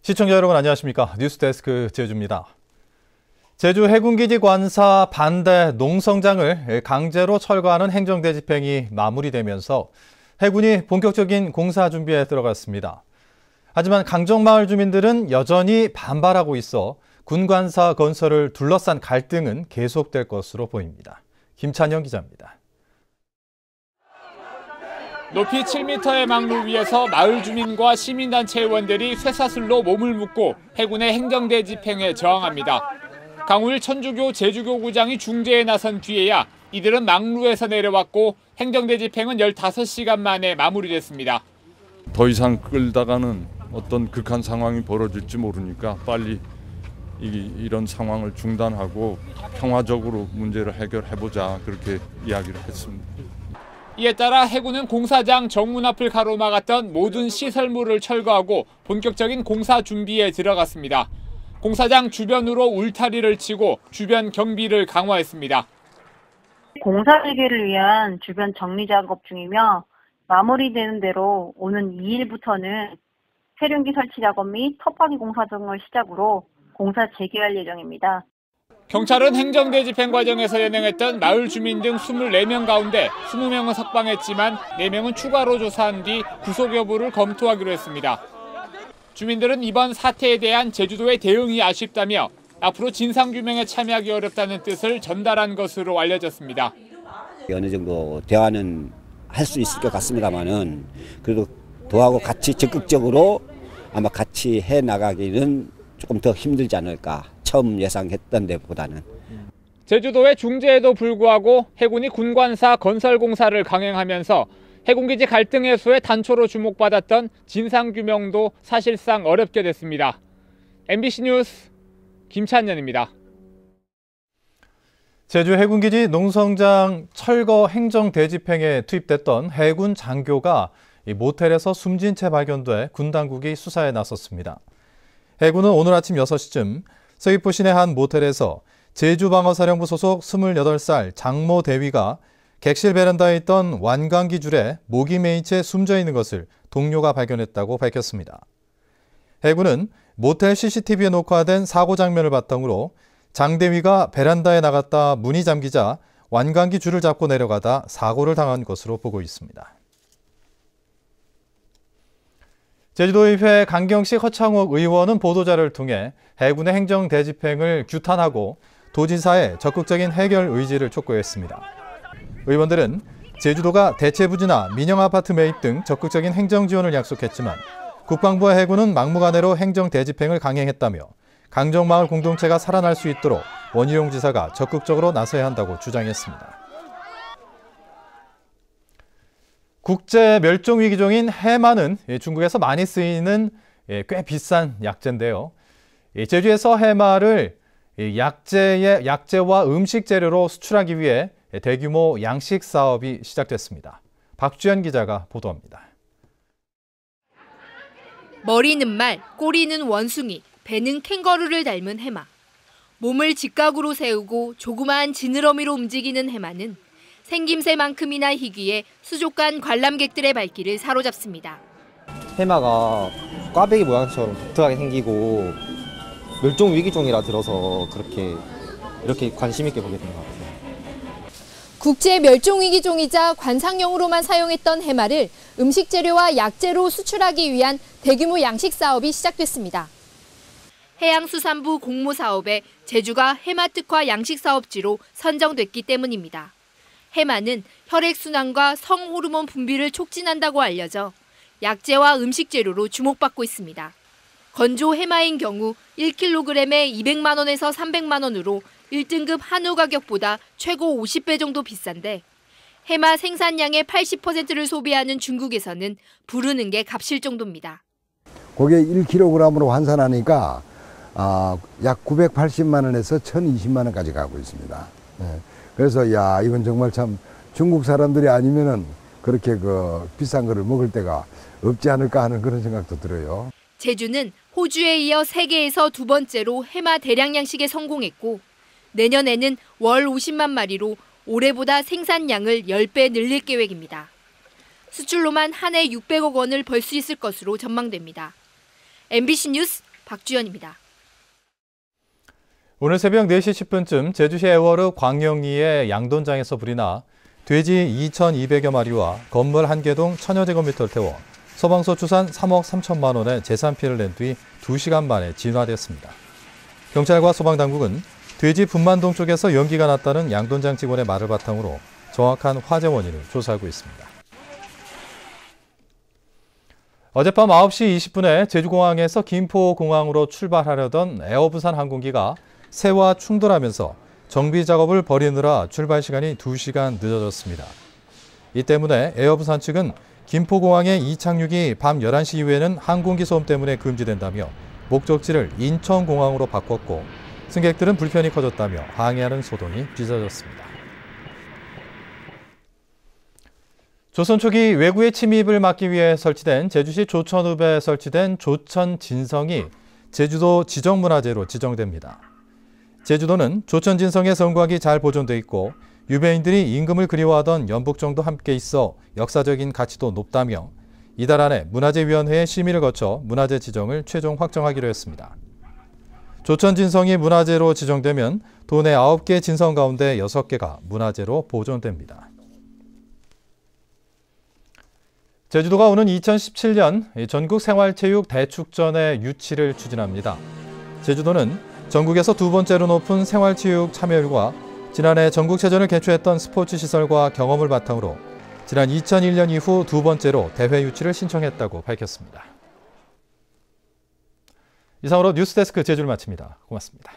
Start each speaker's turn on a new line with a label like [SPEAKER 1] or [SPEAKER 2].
[SPEAKER 1] 시청자 여러분 안녕하십니까? 뉴스데스크 제주입니다. 제주 해군기지 관사 반대 농성장을 강제로 철거하는 행정대 집행이 마무리되면서 해군이 본격적인 공사 준비에 들어갔습니다. 하지만 강정마을 주민들은 여전히 반발하고 있어 군관사 건설을 둘러싼 갈등은 계속될 것으로 보입니다. 김찬영 기자입니다.
[SPEAKER 2] 높이 7m의 망루 위에서 마을 주민과 시민단체 의원들이 쇠사슬로 몸을 묶고 해군의 행정대 집행에 저항합니다. 강우일 천주교 제주교구장이 중재에 나선 뒤에야 이들은 망루에서 내려왔고 행정대 집행은 15시간 만에 마무리됐습니다.
[SPEAKER 3] 더 이상 끌다가는 어떤 극한 상황이 벌어질지 모르니까 빨리 이런 상황을 중단하고 평화적으로 문제를 해결해보자 그렇게 이야기를 했습니다.
[SPEAKER 2] 이에 따라 해군은 공사장 정문 앞을 가로막았던 모든 시설물을 철거하고 본격적인 공사 준비에 들어갔습니다. 공사장 주변으로 울타리를 치고 주변 경비를 강화했습니다.
[SPEAKER 4] 공사 재개를 위한 주변 정리 작업 중이며 마무리되는 대로 오는 2일부터는 세륜기 설치 작업 및 터파기 공사 등을 시작으로 공사 재개할 예정입니다.
[SPEAKER 2] 경찰은 행정대 집행 과정에서 연행했던 마을 주민 등 24명 가운데 20명은 석방했지만 4명은 추가로 조사한 뒤 구속 여부를 검토하기로 했습니다. 주민들은 이번 사태에 대한 제주도의 대응이 아쉽다며 앞으로 진상규명에 참여하기 어렵다는 뜻을 전달한 것으로 알려졌습니다.
[SPEAKER 5] 어느 정도 대화는 할 수 있을 것 같습니다만은 그래도 도하고 같이 적극적으로 아마 같이 해 나가기는 조금 더 힘들지 않을까. 처음 예상했던 데보다는.
[SPEAKER 2] 제주도의 중재에도 불구하고 해군이 군관사 건설 공사를 강행하면서 해군기지 갈등 해소의 단초로 주목받았던 진상규명도 사실상 어렵게 됐습니다. MBC 뉴스 김찬현입니다.
[SPEAKER 1] 제주 해군기지 농성장 철거 행정 대집행에 투입됐던 해군 장교가 모텔에서 숨진 채 발견돼 군 당국이 수사에 나섰습니다. 해군은 오늘 아침 6시쯤 서귀포 시내 한 모텔에서 제주방어사령부 소속 28살 장모 대위가 객실 베란다에 있던 완강기 줄에 목이 메인 채 숨져 있는 것을 동료가 발견했다고 밝혔습니다. 해군은 모텔 CCTV에 녹화된 사고 장면을 바탕으로 장 대위가 베란다에 나갔다 문이 잠기자 완강기 줄을 잡고 내려가다 사고를 당한 것으로 보고 있습니다. 제주도의회 강경식 허창욱 의원은 보도자를 통해 해군의 행정 대집행을 규탄하고 도지사의 적극적인 해결 의지를 촉구했습니다. 의원들은 제주도가 대체부지나 민영아파트 매입 등 적극적인 행정 지원을 약속했지만 국방부와 해군은 막무가내로 행정 대집행을 강행했다며 강정마을 공동체가 살아날 수 있도록 원희룡 지사가 적극적으로 나서야 한다고 주장했습니다. 국제 멸종위기종인 해마는 중국에서 많이 쓰이는 꽤 비싼 약재인데요. 제주에서 해마를 약재와 음식 재료로 수출하기 위해 대규모 양식 사업이 시작됐습니다. 박주연 기자가 보도합니다.
[SPEAKER 6] 머리는 말, 꼬리는 원숭이, 배는 캥거루를 닮은 해마. 몸을 직각으로 세우고 조그마한 지느러미로 움직이는 해마는 생김새만큼이나 희귀해 수족관 관람객들의 발길을 사로잡습니다.
[SPEAKER 7] 해마가 꽈배기 모양처럼 독특하게 생기고 멸종위기종이라 들어서 이렇게 관심 있게 보게 된 것 같아요.
[SPEAKER 8] 국제 멸종위기종이자 관상용으로만 사용했던 해마를 음식 재료와 약재로 수출하기 위한 대규모 양식 사업이 시작됐습니다.
[SPEAKER 6] 해양수산부 공모 사업에 제주가 해마 특화 양식 사업지로 선정됐기 때문입니다. 해마는 혈액순환과 성호르몬 분비를 촉진한다고 알려져 약재와 음식 재료로 주목받고 있습니다. 건조 해마인 경우 1kg에 200만 원에서 300만 원으로 1등급 한우 가격보다 최고 50배 정도 비싼데 해마 생산량의 80%를 소비하는 중국에서는 부르는 게 값일 정도입니다.
[SPEAKER 9] 그게 1kg으로 환산하니까 약 980만 원에서 1,020만 원까지 가고 있습니다. 그래서 이건 정말 참 중국 사람들이 아니면은 그렇게 비싼 거를 먹을 때가 없지 않을까 하는 그런 생각도 들어요.
[SPEAKER 6] 제주는 호주에 이어 세계에서 두 번째로 해마 대량 양식에 성공했고 내년에는 월 50만 마리로 올해보다 생산량을 10배 늘릴 계획입니다. 수출로만 한 해 600억 원을 벌 수 있을 것으로 전망됩니다. MBC 뉴스 박주연입니다.
[SPEAKER 1] 오늘 새벽 4시 10분쯤 제주시 애월읍 광영리의 양돈장에서 불이 나 돼지 2,200여 마리와 건물 1개동 1000여 제곱미터를 태워 소방서 추산 3억 3천만 원의 재산 피해를 낸 뒤 2시간 만에 진화됐습니다. 경찰과 소방당국은 돼지 분만동 쪽에서 연기가 났다는 양돈장 직원의 말을 바탕으로 정확한 화재 원인을 조사하고 있습니다. 어젯밤 9시 20분에 제주공항에서 김포공항으로 출발하려던 에어부산 항공기가 새와 충돌하면서 정비 작업을 벌이느라 출발 시간이 2시간 늦어졌습니다. 이 때문에 에어부산 측은 김포공항의 이착륙이 밤 11시 이후에는 항공기 소음 때문에 금지된다며 목적지를 인천공항으로 바꿨고 승객들은 불편이 커졌다며 항의하는 소동이 빚어졌습니다. 조선 초기 외구의 침입을 막기 위해 설치된 제주시 조천읍에 설치된 조천진성이 제주도 지정문화재로 지정됩니다. 제주도는 조천진성의 성곽이 잘 보존돼 있고 유배인들이 임금을 그리워하던 연북정도 함께 있어 역사적인 가치도 높다며 이달 안에 문화재위원회의 심의를 거쳐 문화재 지정을 최종 확정하기로 했습니다. 조천진성이 문화재로 지정되면 도내 9개 진성 가운데 6개가 문화재로 보존됩니다. 제주도가 오는 2017년 전국 생활체육 대축전의 유치를 추진합니다. 제주도는 전국에서 두 번째로 높은 생활체육 참여율과 지난해 전국체전을 개최했던 스포츠 시설과 경험을 바탕으로 지난 2001년 이후 두 번째로 대회 유치를 신청했다고 밝혔습니다. 이상으로 뉴스데스크 제주를 마칩니다. 고맙습니다.